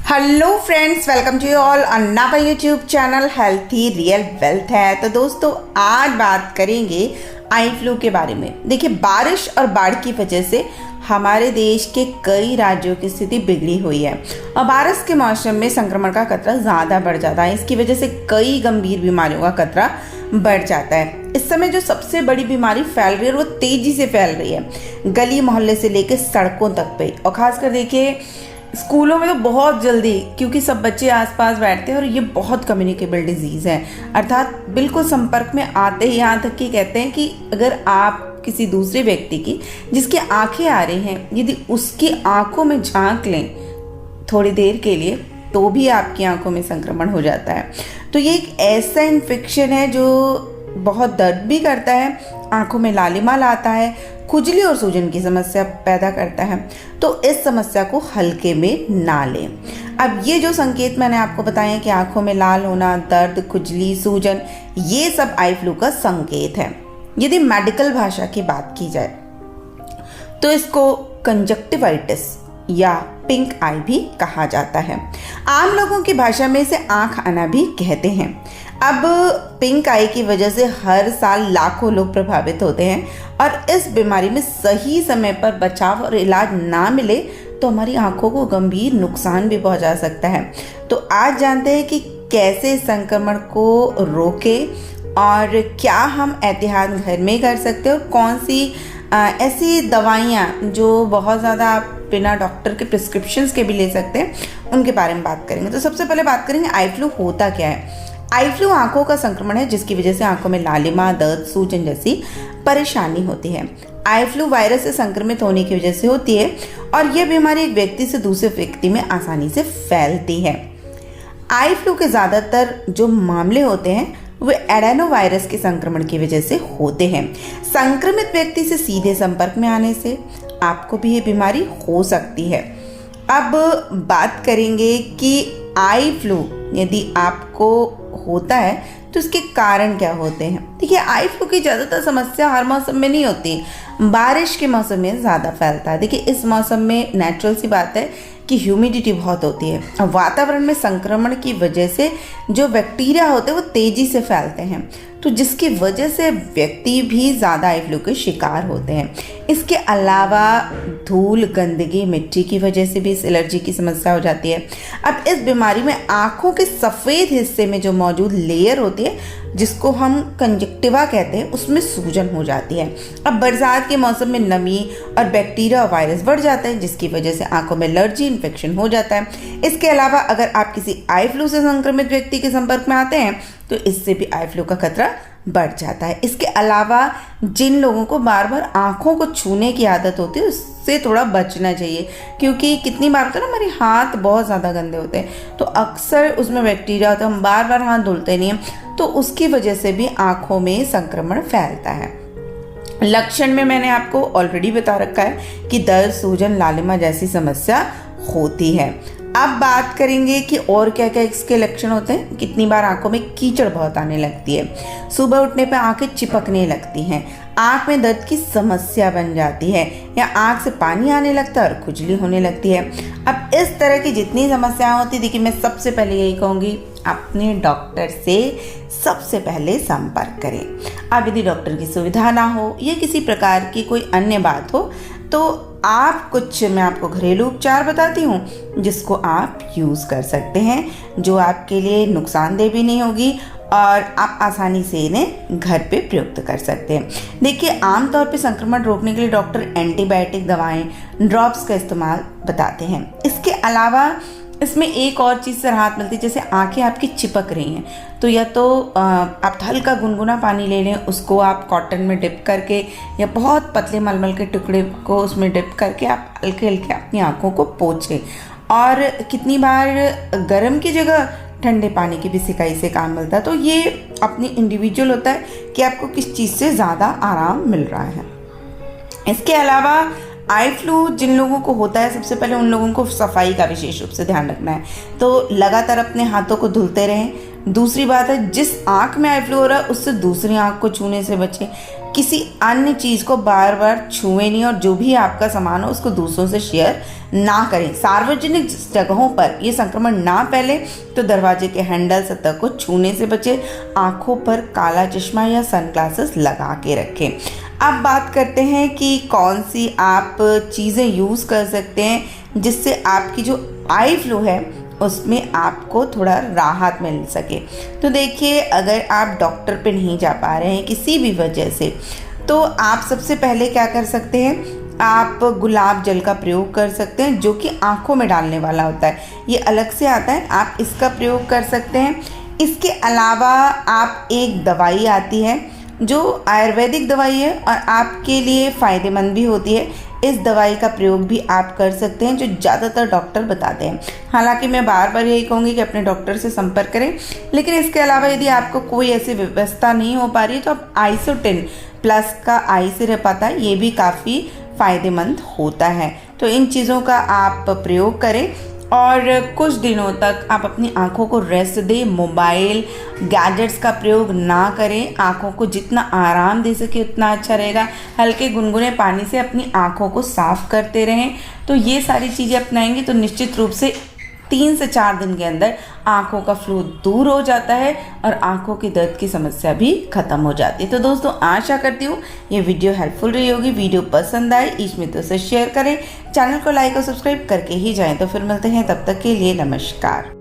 Hello friends, welcome to you all on नावा YouTube channel healthy real wealth है। तो दोस्तों, आज बात करेंगे आई फ्लू के बारे में। देखिए, बारिश और बाढ़ की वजह से हमारे देश के कई राज्यों की स्थिति बिगड़ी हुई है और बारिश के मौसम में संक्रमण का खतरा ज़्यादा बढ़ जाता है। इसकी वजह से कई गंभीर बीमारियों का खतरा बढ़ जाता है। इस समय जो सबसे बड़ी बीमारी फैल रही है वो तेजी से फैल रही है, गली मोहल्ले से लेकर सड़कों तक पे। और खासकर देखिए, स्कूलों में तो बहुत जल्दी, क्योंकि सब बच्चे आसपास बैठते हैं और ये बहुत कम्युनिकेबल डिजीज़ है, अर्थात बिल्कुल संपर्क में आते ही। यहाँ तक कि कहते हैं कि अगर आप किसी दूसरे व्यक्ति की जिसकी आंखें आ रही हैं, यदि उसकी आंखों में झांक लें थोड़ी देर के लिए, तो भी आपकी आंखों में संक्रमण हो जाता है। तो ये एक ऐसा इन्फेक्शन है जो बहुत दर्द भी करता है, आंखों में लालिमा लाता है, खुजली और सूजन की समस्या पैदा करता है। तो इस समस्या को हल्के में ना लें। अब ये जो संकेत मैंने आपको बताए हैं कि आंखों में लाल होना, दर्द, खुजली, सूजन, ये सब आई फ्लू का संकेत है। यदि मेडिकल भाषा की बात की जाए तो इसको कंजक्टिवाइटिस या पिंक आई भी कहा जाता है। आम लोगों की भाषा में इसे आंख आना भी कहते हैं। अब पिंक आई की वजह से हर साल लाखों लोग प्रभावित होते हैं और इस बीमारी में सही समय पर बचाव और इलाज ना मिले तो हमारी आंखों को गंभीर नुकसान भी पहुंचा सकता है। तो आज जानते हैं कि कैसे संक्रमण को रोकें और क्या हम एहतियात घर में कर सकते हैं और कौन सी ऐसी दवाइयाँ जो बहुत ज़्यादा आप बिना डॉक्टर के प्रिस्क्रिप्शंस के भी ले सकते हैं, उनके बारे में बात करेंगे। तो सबसे पहले बात करेंगे आई फ्लू होता क्या है। आई फ्लू आंखों का संक्रमण है जिसकी वजह से आंखों में लालिमा, दर्द, सूजन जैसी परेशानी होती है। आई फ्लू वायरस से संक्रमित होने की वजह से होती है और यह बीमारी एक व्यक्ति से दूसरे व्यक्ति में आसानी से फैलती है। आई फ्लू के ज़्यादातर जो मामले होते हैं वे एडेनो वायरस के संक्रमण की वजह से होते हैं। संक्रमित व्यक्ति से सीधे संपर्क में आने से आपको भी ये बीमारी हो सकती है। अब बात करेंगे कि आई फ्लू यदि आपको होता है तो इसके कारण क्या होते हैं। देखिए, आई फ्लू की ज़्यादातर समस्या हर मौसम में नहीं होती, बारिश के मौसम में ज़्यादा फैलता है। देखिए, इस मौसम में नेचुरल सी बात है कि ह्यूमिडिटी बहुत होती है और वातावरण में संक्रमण की वजह से जो बैक्टीरिया होते हैं वो तेज़ी से फैलते हैं, तो जिसकी वजह से व्यक्ति भी ज़्यादा आई फ्लू के शिकार होते हैं। इसके अलावा धूल, गंदगी, मिट्टी की वजह से भी इस एलर्जी की समस्या हो जाती है। अब इस बीमारी में आँखों के सफ़ेद हिस्से में जो मौजूद लेयर होती है जिसको हम कंजक्टिवा कहते हैं, उसमें सूजन हो जाती है। अब बरसात के मौसम में नमी और बैक्टीरिया और वायरस बढ़ जाता है जिसकी वजह से आंखों में एलर्जी, इन्फेक्शन हो जाता है। इसके अलावा अगर आप किसी आई फ्लू से संक्रमित व्यक्ति के संपर्क में आते हैं तो इससे भी आई फ्लू का खतरा बढ़ जाता है। इसके अलावा जिन लोगों को बार बार आंखों को छूने की आदत होती है उससे थोड़ा बचना चाहिए, क्योंकि कितनी बार होता है ना, हमारे हाथ बहुत ज़्यादा गंदे होते हैं तो अक्सर उसमें बैक्टीरिया होता है, हम बार बार हाथ धुलते नहीं हैं, तो उसकी वजह से भी आंखों में संक्रमण फैलता है। लक्षण में मैंने आपको ऑलरेडी बता रखा है कि दर्द, सूजन, लालिमा जैसी समस्या होती है। अब बात करेंगे कि और क्या क्या इसके लक्षण होते हैं। कितनी बार आंखों में कीचड़ बहुत आने लगती है, सुबह उठने पर आंखें चिपकने लगती हैं, आंख में दर्द की समस्या बन जाती है या आंख से पानी आने लगता है और खुजली होने लगती है। अब इस तरह की जितनी समस्याएं होती, देखिए मैं सबसे पहले यही कहूँगी, अपने डॉक्टर से सबसे पहले संपर्क करें। अब यदि डॉक्टर की सुविधा ना हो या किसी प्रकार की कोई अन्य बात हो तो मैं आपको घरेलू उपचार बताती हूँ जिसको आप यूज़ कर सकते हैं, जो आपके लिए नुकसानदेह भी नहीं होगी और आप आसानी से इन्हें घर पे प्रयुक्त कर सकते हैं। देखिए, आमतौर पे संक्रमण रोकने के लिए डॉक्टर एंटीबायोटिक दवाएं, ड्रॉप्स का इस्तेमाल बताते हैं। इसके अलावा इसमें एक और चीज़ से राहत मिलती है, जैसे आंखें आपकी चिपक रही हैं तो या तो आप हल्का गुनगुना पानी ले लें, उसको आप कॉटन में डिप करके या बहुत पतले मलमल के टुकड़े को उसमें डिप करके आप हल्के हल्के अपनी आंखों को पोंछें। और कितनी बार गर्म की जगह ठंडे पानी की भी सिकाई से काम मिलता है। तो ये अपनी इंडिविजुअल होता है कि आपको किस चीज़ से ज़्यादा आराम मिल रहा है। इसके अलावा आई फ्लू जिन लोगों को होता है, सबसे पहले उन लोगों को सफाई का विशेष रूप से ध्यान रखना है, तो लगातार अपने हाथों को धुलते रहें। दूसरी बात है, जिस आँख में आई फ्लू हो रहा है उससे दूसरी आँख को छूने से बचें, किसी अन्य चीज़ को बार बार छुएं नहीं, और जो भी आपका सामान हो उसको दूसरों से शेयर ना करें। सार्वजनिक जगहों पर ये संक्रमण ना फैले तो दरवाजे के हैंडल सतह को छूने से बचें। आँखों पर काला चश्मा या सनग्लासेस लगा के रखें। अब बात करते हैं कि कौन सी आप चीज़ें यूज़ कर सकते हैं जिससे आपकी जो आई फ्लू है उसमें आपको थोड़ा राहत मिल सके। तो देखिए, अगर आप डॉक्टर पे नहीं जा पा रहे हैं किसी भी वजह से, तो आप सबसे पहले क्या कर सकते हैं, आप गुलाब जल का प्रयोग कर सकते हैं, जो कि आँखों में डालने वाला होता है। ये अलग से आता है, आप इसका प्रयोग कर सकते हैं। इसके अलावा आप एक दवाई आती है जो आयुर्वेदिक दवाई है और आपके लिए फ़ायदेमंद भी होती है। इस दवाई का प्रयोग भी आप कर सकते हैं, जो ज़्यादातर डॉक्टर बताते हैं। हालांकि मैं बार बार यही कहूँगी कि अपने डॉक्टर से संपर्क करें, लेकिन इसके अलावा यदि आपको कोई ऐसी व्यवस्था नहीं हो पा रही तो आप आइसोटिन प्लस का आई सिरप आता है, ये भी काफ़ी फ़ायदेमंद होता है। तो इन चीज़ों का आप प्रयोग करें और कुछ दिनों तक आप अपनी आँखों को रेस्ट दें। मोबाइल गैजेट्स का प्रयोग ना करें। आँखों को जितना आराम दे सके उतना अच्छा रहेगा। हल्के गुनगुने पानी से अपनी आँखों को साफ़ करते रहें। तो ये सारी चीज़ें अपनाएंगे तो निश्चित रूप से 3 से 4 दिन के अंदर आँखों का फ्लू दूर हो जाता है और आँखों की दर्द की समस्या भी खत्म हो जाती है। तो दोस्तों, आशा करती हूँ ये वीडियो हेल्पफुल रही होगी। वीडियो पसंद आए इस मित्रों से शेयर करें, चैनल को लाइक और सब्सक्राइब करके ही जाएं। तो फिर मिलते हैं, तब तक के लिए नमस्कार।